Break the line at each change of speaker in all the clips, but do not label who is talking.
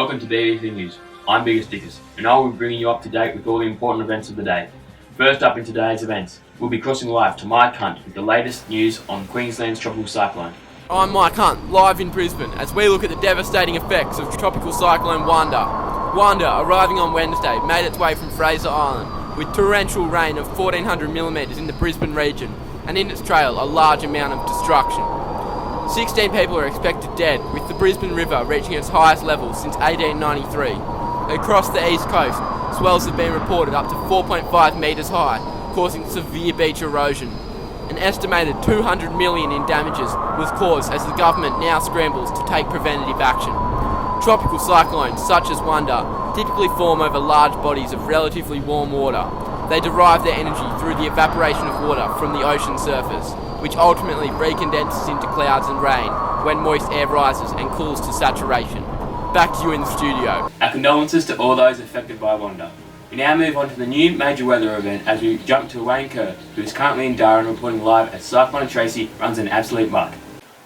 Welcome to BBC News. I'm Biggest Dickers, and I will be bringing you up to date with all the important events of the day. First up in today's events, we'll be crossing live to Mike Hunt with the latest news on Queensland's tropical cyclone.
I'm Mike Hunt, live in Brisbane, as we look at the devastating effects of tropical cyclone Wanda. Wanda, arriving on Wednesday, made its way from Fraser Island, with torrential rain of 1,400mm in the Brisbane region, and in its trail a large amount of destruction. 16 people are expected dead, with the Brisbane River reaching its highest level since 1893. Across the east coast, swells have been reported up to 4.5 metres high, causing severe beach erosion. An estimated $200 million in damages was caused as the government now scrambles to take preventative action. Tropical cyclones, such as Wanda, typically form over large bodies of relatively warm water. They derive their energy through the evaporation of water from the ocean surface, which ultimately recondenses into clouds and rain when moist air rises and cools to saturation. Back to you in the studio.
Our condolences to all those affected by Wanda. We now move on to the new major weather event as we jump to Wayne Kerr, who is currently in Darwin reporting live as Cyclone Tracy runs an absolute muck.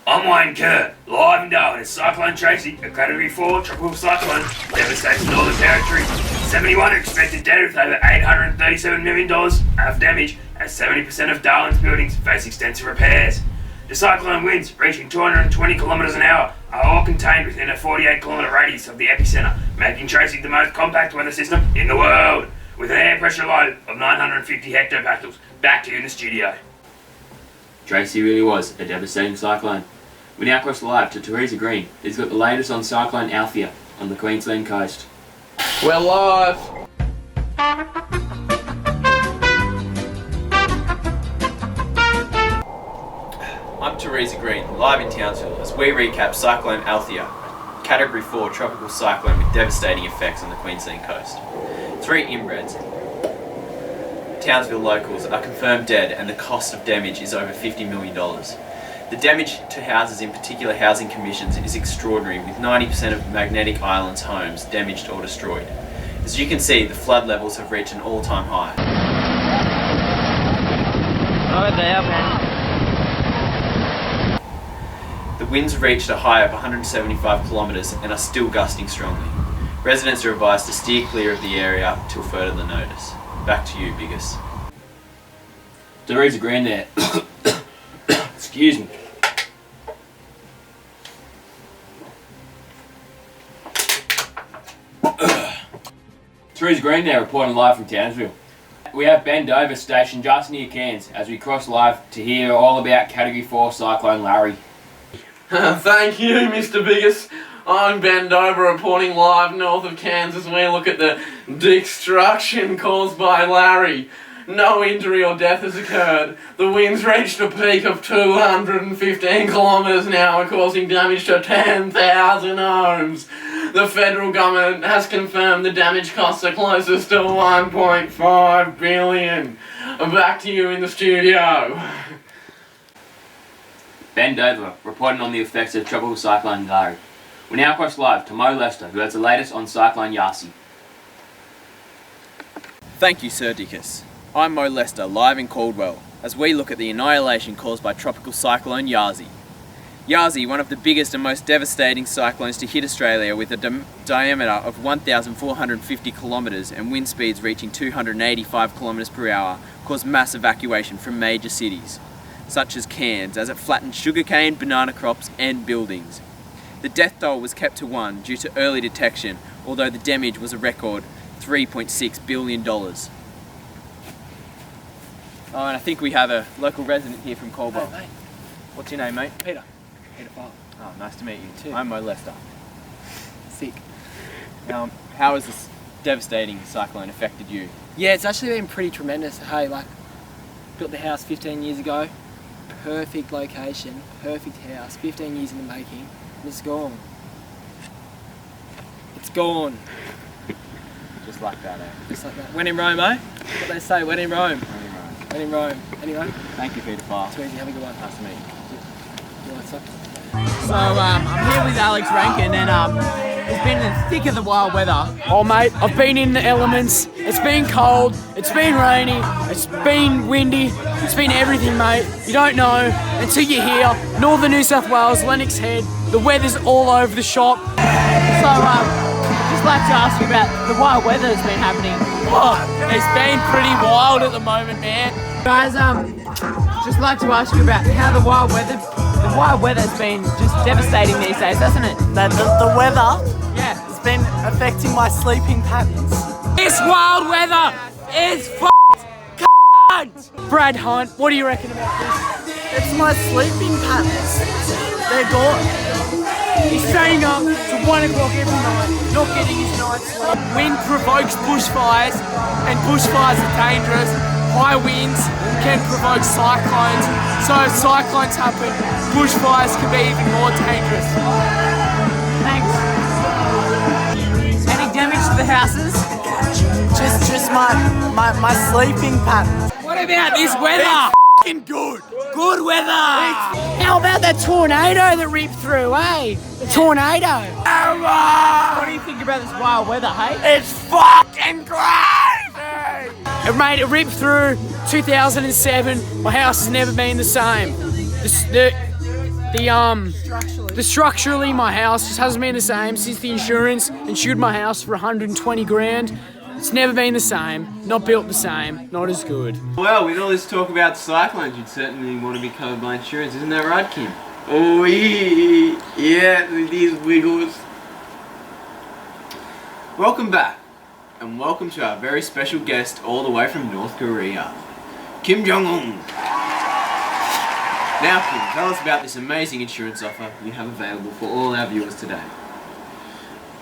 I'm Wayne Kerr, live in Darwin as Cyclone Tracy, a Category 4 tropical cyclone, devastates the Northern Territory. 71 are expected dead with over $837 million of damage, as 70% of Darwin's buildings face extensive repairs. The cyclone winds, reaching 220 kilometres an hour, are all contained within a 48-kilometre radius of the epicentre, making Tracy the most compact weather system in the world, with an air pressure low of 950 hectopascals. Back to you in the studio. Tracy really was a devastating cyclone. We now cross live to Teresa Green, who's got the latest on Cyclone Althea on the Queensland coast.
We're live!
I'm Teresa Green, live in Townsville, as we recap Cyclone Althea, Category 4 tropical cyclone with devastating effects on the Queensland coast. 3 inbreds, Townsville locals, are confirmed dead, and the cost of damage is over $50 million. The damage to houses, in particular housing conditions, is extraordinary, with 90% of Magnetic Island's homes damaged or destroyed. As you can see, the flood levels have reached an all-time high.
Oh, there, man.
The winds reached a high of 175 kilometres and are still gusting strongly. Residents are advised to steer clear of the area till further notice. Back to you, Biggest.
Teresa Green there. Excuse me. Teresa Green there reporting live from Townsville. We have Ben Dover stationed just near Cairns as we cross live to hear all about Category 4 Cyclone Larry.
Thank you, Mr. Biggest. I'm Ben Dover reporting live north of Cairns as we look at the destruction caused by Larry. No injury or death has occurred. The winds reached a peak of 215 kilometres an hour, causing damage to 10,000 homes. The federal government has confirmed the damage costs are closest to $1.5 billion. Back to you in the studio.
Ben Dover reporting on the effects of tropical cyclone Larry. We now cross live to Mo Lester, who has the latest on Cyclone Yasi.
Thank you, Sir Dickus. I'm Mo Lester, live in Caldwell, as we look at the annihilation caused by tropical cyclone Yasi. Yasi, one of the biggest and most devastating cyclones to hit Australia, with a diameter of 1,450 kilometres and wind speeds reaching 285 kilometres per hour, caused mass evacuation from major cities, such as Cairns, as it flattened sugarcane, banana crops and buildings. The death toll was kept to 1 due to early detection, although the damage was a record $3.6 billion. Oh, and I think we have a local resident here from Caldwell.
Hey, mate.
What's your name, mate?
Peter Farr.
Oh, nice to meet you.
Too.
I'm Mo Lester.
Sick.
How has this devastating cyclone affected you?
Yeah, it's actually been pretty tremendous. Hey, like, built the house 15 years ago. Perfect location, perfect house, 15 years in the making, and it's gone. It's gone.
Just like that, eh?
Just like that. When in Rome, eh? What they say, when in Rome. When in Rome. Anyway.
Thank you, Peter Farr.
Too easy, have a good one.
Nice to meet you.
You want some?
So I'm here with Alex Rankin, and it's been in the thick of the wild weather. Oh mate, I've been in the elements. It's been cold, it's been rainy, it's been windy, it's been everything, mate. You don't know until you're here. Northern New South Wales, Lennox Head, the weather's all over the shop. So just like to ask you about the wild weather that's been happening.
Oh, it's been pretty wild at the moment, man.
Guys, just like to ask you about how the wild weather's been just devastating these days, hasn't it?
The weather
Yeah.
has been affecting my sleeping patterns.
This wild weather is Brad Hunt, what do you reckon about this?
It's my sleeping patterns. They're gone.
He's staying up to 1 o'clock every night, not getting his night's sleep.
Wind provokes bushfires, and bushfires are dangerous. High winds can provoke cyclones, so if cyclones happen, bushfires can be even more dangerous.
Thanks. Any damage to the houses?
Just my sleeping patterns.
What about this weather?
It's good.
Good weather! How about that tornado that ripped through, eh? The tornado! What do you think about this wild weather, hey?
It's fucking crazy!
It made it rip through 2007. My house has never been the same. The structurally, my house just hasn't been the same since the insurance insured my house for 120 grand. It's never been the same, not built the same, not as good.
Well, with all this talk about cyclones, you'd certainly want to be covered by insurance, isn't that right, Kim?
Oh, yeah, with these wiggles.
Welcome back, and welcome to our very special guest all the way from North Korea, Kim Jong-un. Now, Kim, tell us about this amazing insurance offer you have available for all our viewers today.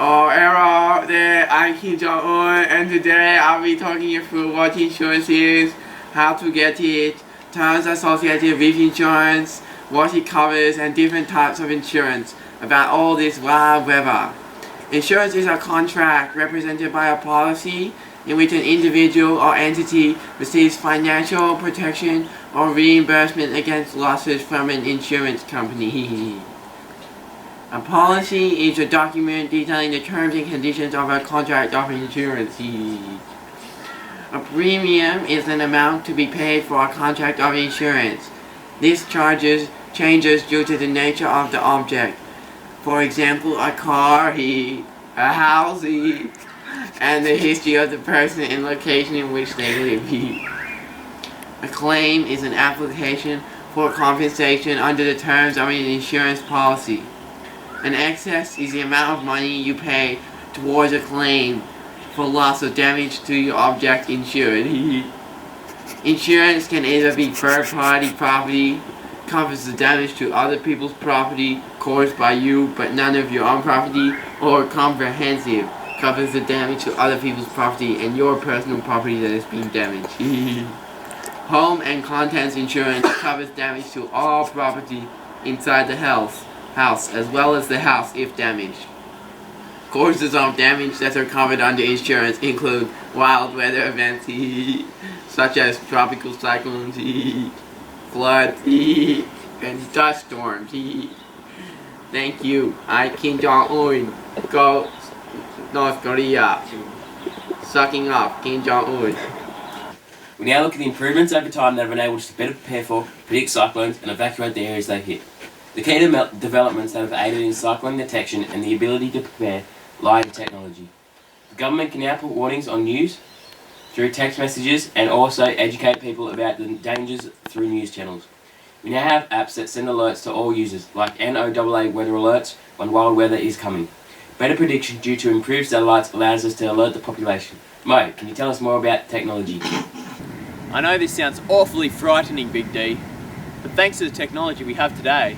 Oh, hello there, I'm Kim Jong-un, and today I'll be talking you through what insurance is, how to get it, terms associated with insurance, what it covers, and different types of insurance about all this wild weather. Insurance is a contract represented by a policy in which an individual or entity receives financial protection or reimbursement against losses from an insurance company. A policy is a document detailing the terms and conditions of a contract of insurance. A premium is an amount to be paid for a contract of insurance. This changes due to the nature of the object. For example, a car, a house, and the history of the person and location in which they live. A claim is an application for compensation under the terms of an insurance policy. An excess is the amount of money you pay towards a claim for loss or damage to your object insured. Insurance can either be third-party property, covers the damage to other people's property caused by you but none of your own property, or comprehensive, covers the damage to other people's property and your personal property that is being damaged. Home and contents insurance covers damage to all property inside the house as well as the house if damaged. Causes of damage that are covered under insurance include wild weather events such as tropical cyclones, floods, and dust storms. Thank you. I Kim Jong-un. Go North Korea. Sucking up Kim Jong-un.
We now look at the improvements over time that have enabled us to better prepare for, predict cyclones, and evacuate the areas they hit. The key developments that have aided in cyclone detection and the ability to prepare lie in technology. The government can now put warnings on news through text messages and also educate people about the dangers through news channels. We now have apps that send alerts to all users, like NOAA weather alerts when wild weather is coming. Better prediction due to improved satellites allows us to alert the population. Mo, can you tell us more about technology?
I know this sounds awfully frightening, Big D, but thanks to the technology we have today,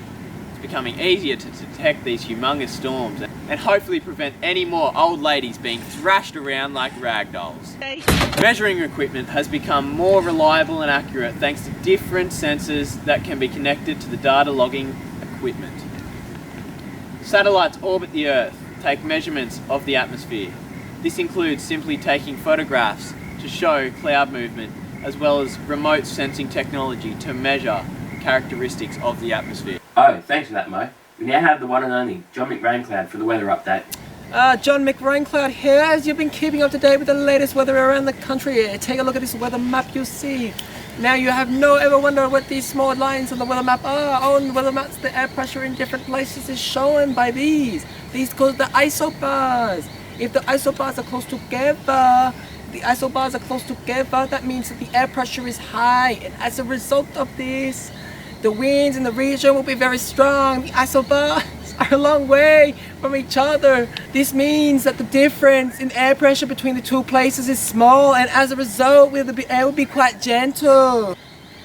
it's becoming easier to detect these humongous storms and hopefully prevent any more old ladies being thrashed around like rag dolls. Measuring equipment has become more reliable and accurate thanks to different sensors that can be connected to the data logging equipment. Satellites orbit the Earth, take measurements of the atmosphere. This includes simply taking photographs to show cloud movement, as well as remote sensing technology to measure characteristics of the atmosphere.
Oh, thanks for that, Mo. We now have the one and only John McRaincloud for the weather update.
John McRaincloud here, as you've been keeping up to date with the latest weather around the country. Take a look at this weather map you see. Now you have no ever wonder what these small lines on the weather map are. On the weather maps, the air pressure in different places is shown by these. These called the isopars. If the isobars are close together, that means that the air pressure is high, and as a result of this, the winds in the region will be very strong. The isobars are a long way from each other. This means that the difference in air pressure between the two places is small, and as a result, the air will be quite gentle.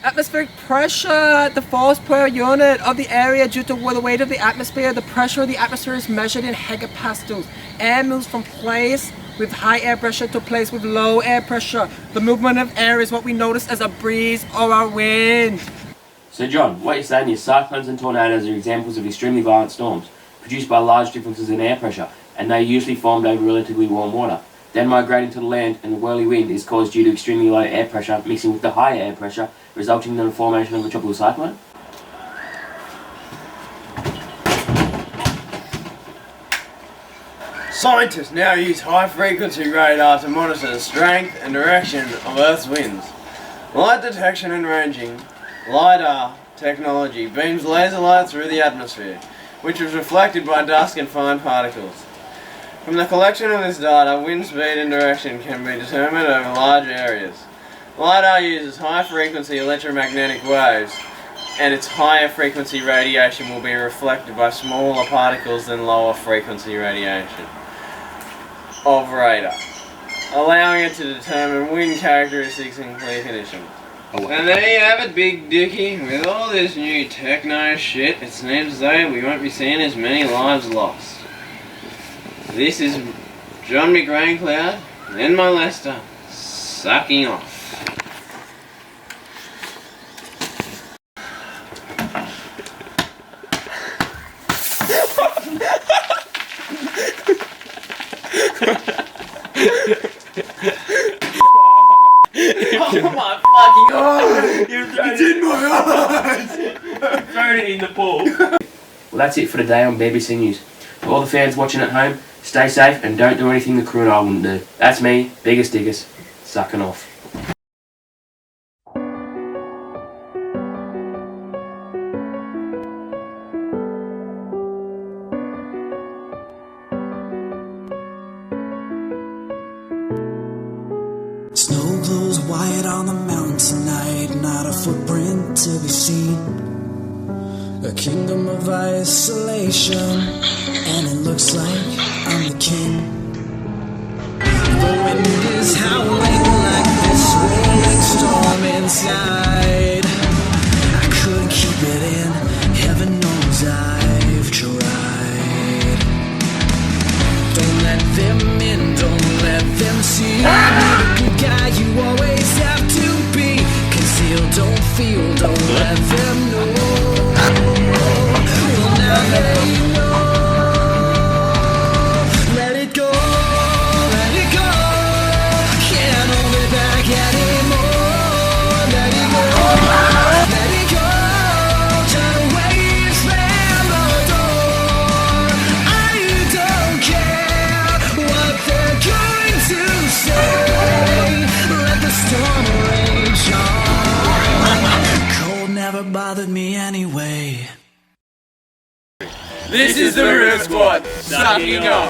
Atmospheric pressure at the force per unit of the area due to the weight of the atmosphere. The pressure of the atmosphere is measured in hegapascals. Air moves from place with high air pressure to place with low air pressure. The movement of air is what we notice as a breeze or a wind.
So John, what you're saying is cyclones and tornadoes are examples of extremely violent storms produced by large differences in air pressure, and they are usually formed over relatively warm water. Then migrating to the land, and the whirly wind is caused due to extremely low air pressure mixing with the higher air pressure, resulting in the formation of a tropical cyclone.
Scientists now use high-frequency radar to monitor the strength and direction of Earth's winds. Light detection and ranging, LiDAR technology, beams laser light through the atmosphere, which is reflected by dust and fine particles. From the collection of this data, wind speed and direction can be determined over large areas. LiDAR uses high-frequency electromagnetic waves, and its higher frequency radiation will be reflected by smaller particles than lower frequency radiation of radar, allowing it to determine wind characteristics in clear conditions. And there you have it, Big Dickie. With all this new techno shit, it seems as though we won't be seeing as many lives lost. This is John McRaincloud and my Lester, sucking off.
Oh my fucking god! It's in my eyes! Thrown it in the pool. Well, that's it for today on BBC News. For all the fans watching at home, stay safe and don't do anything the crew and I wouldn't do. That's me, Biggest Diggers, sucking off.
Snow glows white on the mountain tonight, not a footprint to be seen. A kingdom of isolation, and it looks like I'm the king. The wind is howling like this rolling storm inside. I couldn't keep it in, heaven knows I've tried. Don't let them in, don't let them see. The good guy you always have to be. Conceal, don't feel, don't let them know. Well, now that you know, let it go, let it go. Can't hold it back anymore. Let it go, let it go. Turn away, slam the door. I don't care what they're going to say. Let the storm rage on. Cold never bothered me anyway.
This is the Real Squad, sucking off.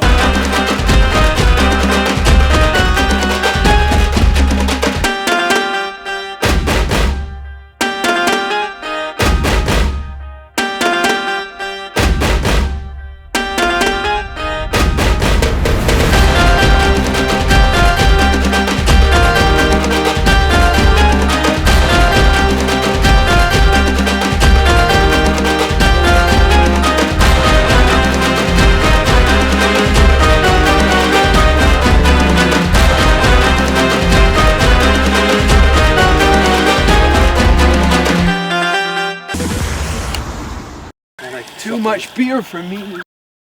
Too much beer for me.